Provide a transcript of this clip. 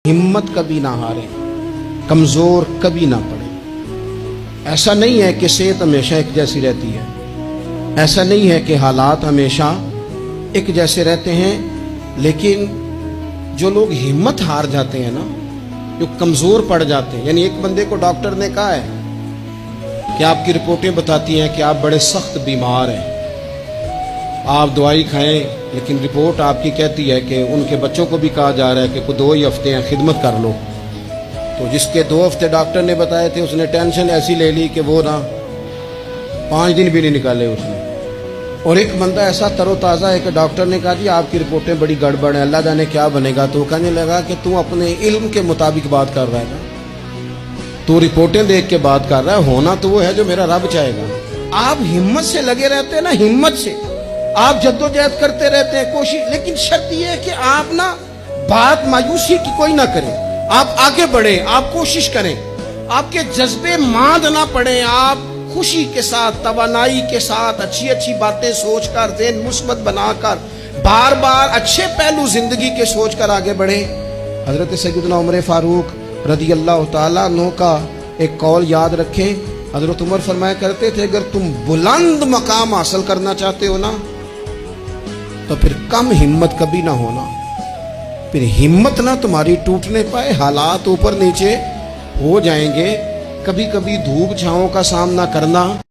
हिम्मत कभी ना हारे, कमज़ोर कभी ना पड़े। ऐसा नहीं है कि सेहत हमेशा एक जैसी रहती है, ऐसा नहीं है कि हालात हमेशा एक जैसे रहते हैं, लेकिन जो लोग हिम्मत हार जाते हैं ना, जो कमज़ोर पड़ जाते हैं, यानी एक बंदे को डॉक्टर ने कहा है कि आपकी रिपोर्टें बताती हैं कि आप बड़े सख्त बीमार हैं, आप दवाई खाएं, लेकिन रिपोर्ट आपकी कहती है कि उनके बच्चों को भी कहा जा रहा है कि कोई 2 ही हफ्ते हैं, खिदमत कर लो। तो जिसके 2 हफ्ते डॉक्टर ने बताए थे, उसने टेंशन ऐसी ले ली कि वो ना 5 दिन भी नहीं निकाले उसने। और एक बंदा ऐसा तरोताज़ा है कि डॉक्टर ने कहा जी आपकी रिपोर्टें बड़ी गड़बड़ हैं, अल्लाह जाने क्या बनेगा। तो कहने लगा कि तू अपने इल्म के मुताबिक बात कर रहा है ना, तू रिपोर्टें देख के बात कर रहा है, होना तो वो है जो मेरा रब चाहेगा। आप हिम्मत से लगे रहते हैं ना, हिम्मत से आप जद्दोजहद करते रहते हैं, कोशिश, लेकिन शर्त यह है कि आप ना बात मायूसी की कोई ना करें, आप आगे बढ़े, आप कोशिश करें, आपके जज्बे मांद ना पड़े, आप खुशी के साथ, तवानाई के साथ, अच्छी अच्छी बातें सोचकर, ज़हन मुस्बत बनाकर, बार बार अच्छे पहलू जिंदगी के सोचकर आगे बढ़े। हजरत सैयदना उमर फारूक रज़ी अल्लाह तआला अन्हु का एक कौल याद रखें। हजरत उमर फरमाया करते थे, अगर तुम बुलंद मकाम हासिल करना चाहते हो ना, तो फिर कम हिम्मत कभी ना होना, फिर हिम्मत ना तुम्हारी टूटने पाए। हालात ऊपर नीचे हो जाएंगे, कभी कभी धूप छांव का सामना करना।